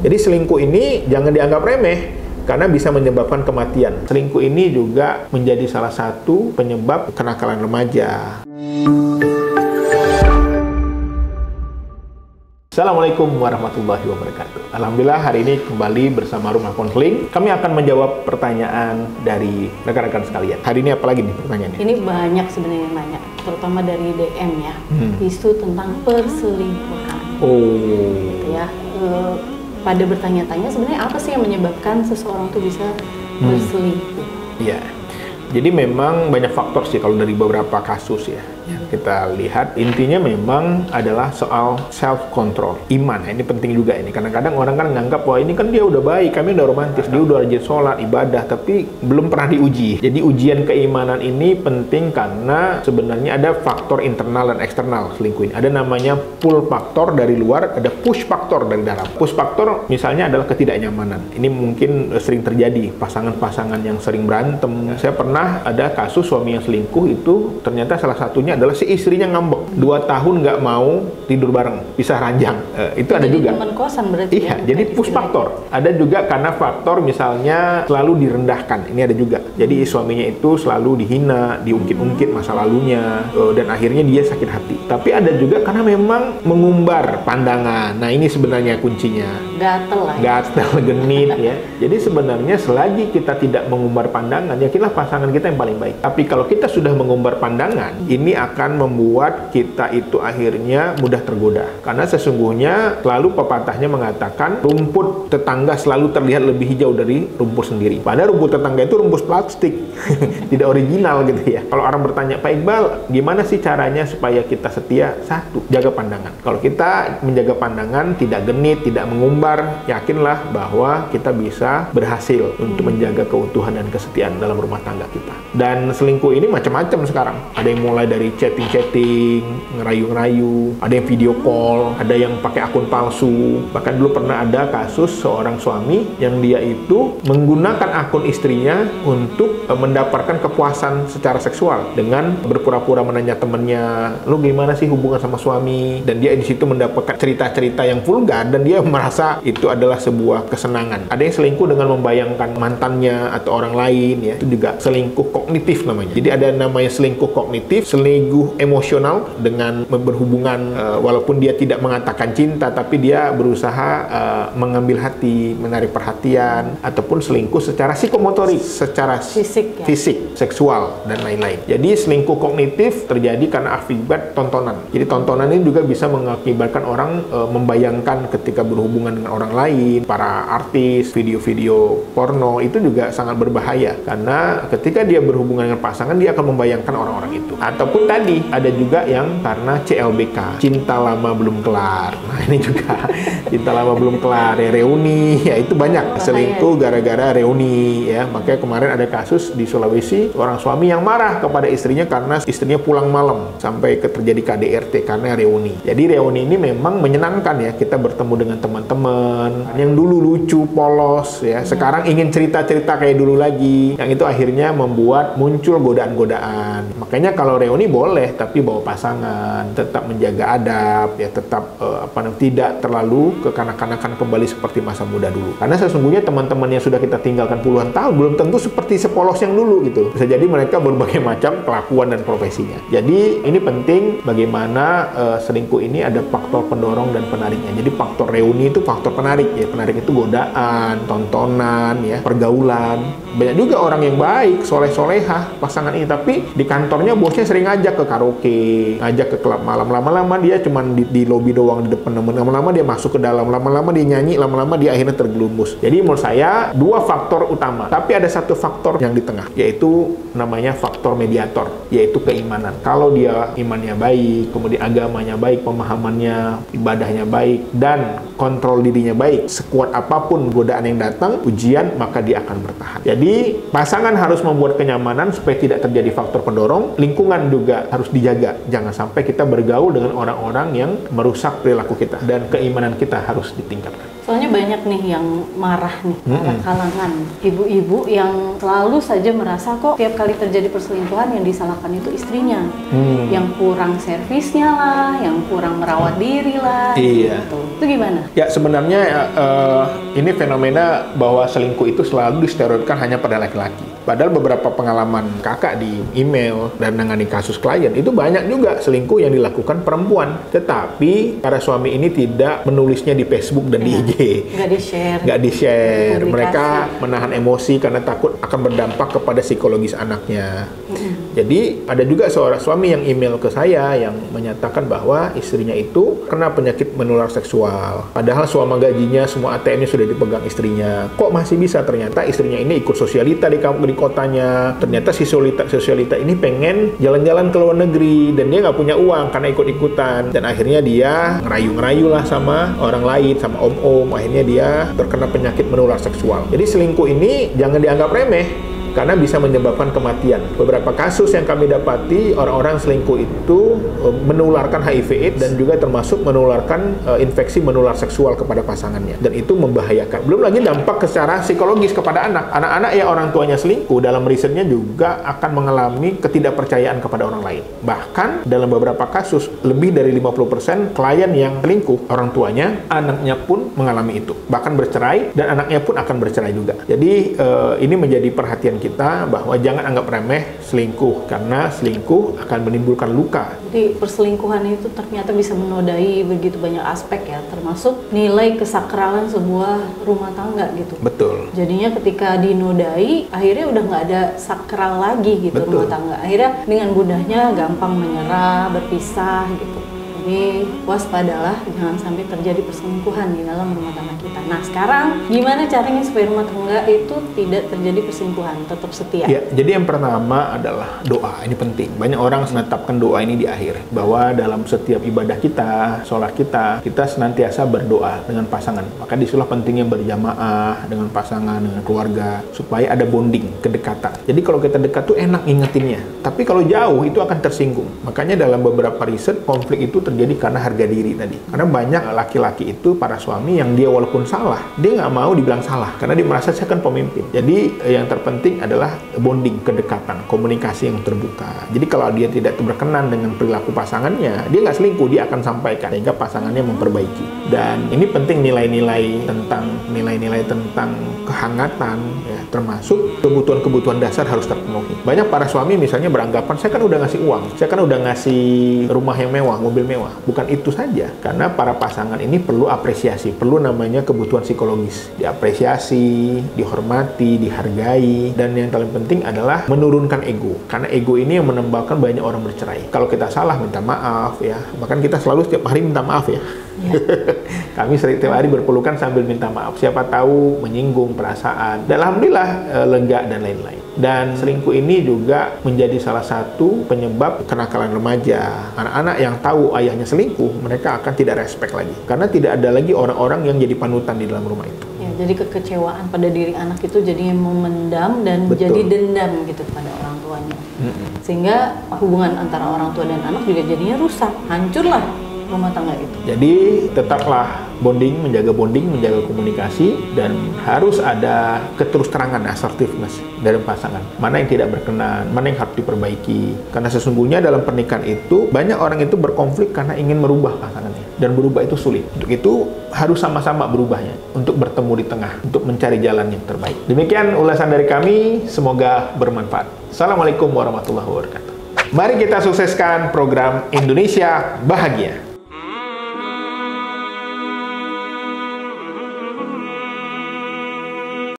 Jadi selingkuh ini jangan dianggap remeh, karena bisa menyebabkan kematian. Selingkuh ini juga menjadi salah satu penyebab kenakalan remaja. Assalamualaikum warahmatullahi wabarakatuh. Alhamdulillah hari ini kembali bersama Rumah Konseling. Kami akan menjawab pertanyaan dari rekan-rekan sekalian. Hari ini apa lagi nih pertanyaannya? Ini banyak sebenarnya yang nanya, terutama dari DM ya. Isu tentang perselingkuhan. Gitu ya. Pada bertanya-tanya sebenarnya apa sih yang menyebabkan seseorang tuh bisa berselingkuh? Iya. Jadi memang banyak faktor sih kalau dari beberapa kasus ya. Kita lihat intinya memang adalah soal self control, iman. Ini penting juga ini. Kadang-kadang orang kan nganggap wah ini kan dia udah baik, kami udah romantis, dia udah rajin sholat, ibadah, tapi belum pernah diuji. Jadi ujian keimanan ini penting karena sebenarnya ada faktor internal dan eksternal selingkuh ini. Ada namanya pull faktor dari luar, ada push faktor dari dalam. Push faktor misalnya adalah ketidaknyamanan. Ini mungkin sering terjadi pasangan-pasangan yang sering berantem. Saya pernah ada kasus suami yang selingkuh itu ternyata salah satunya adalah si istrinya ngambek 2 tahun nggak mau tidur bareng, pisah ranjang. Itu ada juga. Jadi teman kosan berarti. Iya, jadi push faktor. Ada juga karena faktor misalnya selalu direndahkan. Ini ada juga. Jadi suaminya itu selalu dihina, diungkit-ungkit masa lalunya, dan akhirnya dia sakit hati. Tapi ada juga karena memang mengumbar pandangan. Nah ini sebenarnya kuncinya. Gatel lah. Ya. Gatel, genit ya. Jadi sebenarnya selagi kita tidak mengumbar pandangan, yakinlah pasangan kita yang paling baik. Tapi kalau kita sudah mengumbar pandangan, ini akan membuat kita itu akhirnya mudah tergoda. Karena sesungguhnya selalu pepatahnya mengatakan rumput tetangga selalu terlihat lebih hijau dari rumput sendiri. Padahal rumput tetangga itu rumput plastik, tidak original gitu ya. Kalau orang bertanya, Pak Iqbal, gimana sih caranya supaya kita setia? Satu, jaga pandangan. Kalau kita menjaga pandangan, tidak genit, tidak mengumbar, yakinlah bahwa kita bisa berhasil untuk menjaga keutuhan dan kesetiaan dalam rumah tangga kita. Dan selingkuh ini macam-macam sekarang. Ada yang mulai dari chatting-chatting, ngerayu-ngerayu, ada yang video call, ada yang pakai akun palsu. Bahkan dulu pernah ada kasus seorang suami yang dia itu menggunakan akun istrinya untuk mendapatkan kepuasan secara seksual dengan berpura-pura menanya temennya, lu gimana sih hubungan sama suami? Dan dia di situ mendapatkan cerita-cerita yang vulgar dan dia merasa itu adalah sebuah kesenangan. Ada yang selingkuh dengan membayangkan mantannya atau orang lain ya. Itu juga selingkuh kognitif namanya. Jadi ada namanya selingkuh kognitif, selingkuh emosional dengan berhubungan walaupun dia tidak mengatakan cinta tapi dia berusaha mengambil hati, menarik perhatian, ataupun selingkuh secara psikomotorik, secara fisik, seksual dan lain-lain. Jadi selingkuh kognitif terjadi karena akibat tontonan. Jadi tontonan ini juga bisa mengakibatkan orang membayangkan ketika berhubungan dengan orang lain, para artis, video-video porno itu juga sangat berbahaya karena ketika dia berhubungan dengan pasangan dia akan membayangkan orang-orang itu. Ataupun tadi ada juga yang karena CLBK, cinta lama belum kelar. Nah ini juga cinta lama belum kelar ya, reuni ya, itu banyak selingkuh gara-gara reuni ya. Makanya kemarin ada kasus di Sulawesi, orang suami yang marah kepada istrinya karena istrinya pulang malam sampai terjadi KDRT karena reuni. Jadi reuni ini memang menyenangkan ya, kita bertemu dengan teman-teman yang dulu lucu, polos ya, sekarang ingin cerita-cerita kayak dulu lagi, yang itu akhirnya membuat muncul godaan-godaan. Makanya kalau reuni boleh, tapi bawa pasangan, tetap menjaga adab, ya tetap tidak terlalu kekanak-kanakan kembali seperti masa muda dulu. Karena sesungguhnya teman-teman yang sudah kita tinggalkan puluhan tahun belum tentu seperti sepolos yang dulu gitu. Bisa jadi mereka berbagai macam kelakuan dan profesinya. Jadi ini penting bagaimana selingkuh ini ada faktor pendorong dan penariknya. Jadi faktor reuni itu faktor penarik ya. Penarik itu godaan, tontonan ya, pergaulan. Banyak juga orang yang baik, soleh-solehah pasangan ini, tapi di kantornya bosnya sering ngajak ke karaoke, ngajak ke klub malam. Lama-lama dia cuman di lobi doang di depan, lama-lama dia masuk ke dalam, lama-lama dia nyanyi, lama-lama dia akhirnya terjerumus. Jadi menurut saya dua faktor utama, tapi ada satu faktor yang di tengah, yaitu namanya faktor mediator, yaitu keimanan. Kalau dia imannya baik, kemudian agamanya baik, pemahamannya, ibadahnya baik, dan kontrol dirinya baik, sekuat apapun godaan yang datang, ujian, maka dia akan bertahan. Jadi pasangan harus membuat kenyamanan supaya tidak terjadi faktor pendorong, lingkungan juga juga harus dijaga. Jangan sampai kita bergaul dengan orang-orang yang merusak perilaku kita, dan keimanan kita harus ditingkatkan. Soalnya banyak nih yang marah nih, para kalangan ibu-ibu yang selalu saja merasa kok tiap kali terjadi perselingkuhan yang disalahkan itu istrinya, yang kurang servisnya lah, yang kurang merawat diri lah. Iya. Gitu. Itu gimana? Ya sebenarnya ini fenomena bahwa selingkuh itu selalu distereotipkan hanya pada laki-laki. Padahal beberapa pengalaman kakak di email dan menangani kasus klien itu banyak juga selingkuh yang dilakukan perempuan. Tetapi para suami ini tidak menulisnya di Facebook dan di IG. Nggak di-share. Mereka menahan emosi karena takut akan berdampak kepada psikologis anaknya. Jadi ada juga seorang suami yang email ke saya yang menyatakan bahwa istrinya itu kena penyakit menular seksual. Padahal selama gajinya semua ATM-nya sudah dipegang istrinya. Kok masih bisa? Ternyata istrinya ini ikut sosialita di kotanya. Ternyata si sosialita ini pengen jalan-jalan ke luar negeri dan dia nggak punya uang karena ikut-ikutan. Dan akhirnya dia ngerayu-ngerayu lah sama orang lain, sama om-om. Akhirnya dia terkena penyakit menular seksual. Jadi selingkuh ini jangan dianggap remeh, karena bisa menyebabkan kematian. Beberapa kasus yang kami dapati, orang-orang selingkuh itu menularkan HIV/AIDS dan juga termasuk menularkan infeksi menular seksual kepada pasangannya. Dan itu membahayakan. Belum lagi dampak secara psikologis kepada anak. Anak-anak yang orang tuanya selingkuh, dalam risetnya juga akan mengalami ketidakpercayaan kepada orang lain. Bahkan dalam beberapa kasus, lebih dari 50% klien yang selingkuh, orang tuanya, anaknya pun mengalami itu. Bahkan bercerai, dan anaknya pun akan bercerai juga. Jadi ini menjadi perhatian kita bahwa jangan anggap remeh selingkuh, karena selingkuh akan menimbulkan luka. Jadi perselingkuhan itu ternyata bisa menodai begitu banyak aspek ya, termasuk nilai kesakralan sebuah rumah tangga gitu. Betul. Jadinya ketika dinodai, akhirnya udah nggak ada sakral lagi gitu. Betul. Rumah tangga. Akhirnya dengan mudahnya gampang menyerah, berpisah gitu. Jadi waspadalah, jangan sampai terjadi perselingkuhan di dalam rumah tangga kita. Nah sekarang gimana caranya supaya rumah tangga itu tidak terjadi perselingkuhan, tetap setia? Ya, jadi yang pertama adalah doa. Ini penting. Banyak orang menetapkan doa ini di akhir, bahwa dalam setiap ibadah kita, sholat kita senantiasa berdoa dengan pasangan. Maka disitulah pentingnya berjamaah dengan pasangan, dengan keluarga, supaya ada bonding, kedekatan. Jadi kalau kita dekat tuh enak ngingetinnya. Tapi kalau jauh itu akan tersinggung. Makanya dalam beberapa riset, konflik itu terjadi karena harga diri tadi. Karena banyak laki-laki itu, para suami yang dia walaupun salah, dia nggak mau dibilang salah karena dia merasa saya kan pemimpin. Jadi yang terpenting adalah bonding, kedekatan, komunikasi yang terbuka. Jadi kalau dia tidak berkenan dengan perilaku pasangannya, dia nggak selingkuh, dia akan sampaikan sehingga pasangannya memperbaiki. Dan ini penting, nilai-nilai tentang kehangatan, ya, termasuk kebutuhan-kebutuhan dasar harus terpenuhi. Banyak para suami misalnya beranggapan saya kan udah ngasih uang, saya kan udah ngasih rumah yang mewah, mobil mewah. Bukan itu saja, karena para pasangan ini perlu apresiasi, perlu namanya kebutuhan psikologis, diapresiasi, dihormati, dihargai, dan yang paling penting adalah menurunkan ego, karena ego ini yang menyebabkan banyak orang bercerai. Kalau kita salah, minta maaf ya, bahkan kita selalu setiap hari minta maaf ya. Kami setiap hari berpelukan sambil minta maaf, siapa tahu menyinggung perasaan, dan alhamdulillah lega dan lain-lain. Dan selingkuh ini juga menjadi salah satu penyebab kenakalan remaja. Anak-anak yang tahu ayahnya selingkuh, mereka akan tidak respect lagi, karena tidak ada lagi orang-orang yang jadi panutan di dalam rumah itu. Ya, jadi kekecewaan pada diri anak itu jadinya memendam dan Betul. jadi dendam gitu pada orang tuanya. Sehingga hubungan antara orang tua dan anak juga jadinya rusak, hancurlah rumah tangga itu. Jadi tetaplah menjaga komunikasi, dan harus ada keterus-terangan, assertiveness dari pasangan. Mana yang tidak berkenan, mana yang harus diperbaiki. Karena sesungguhnya dalam pernikahan itu banyak orang itu berkonflik karena ingin merubah pasangannya, dan berubah itu sulit. Untuk itu harus sama-sama berubahnya, untuk bertemu di tengah, untuk mencari jalan yang terbaik. Demikian ulasan dari kami, semoga bermanfaat. Assalamualaikum warahmatullahi wabarakatuh. Mari kita sukseskan program Indonesia Bahagia.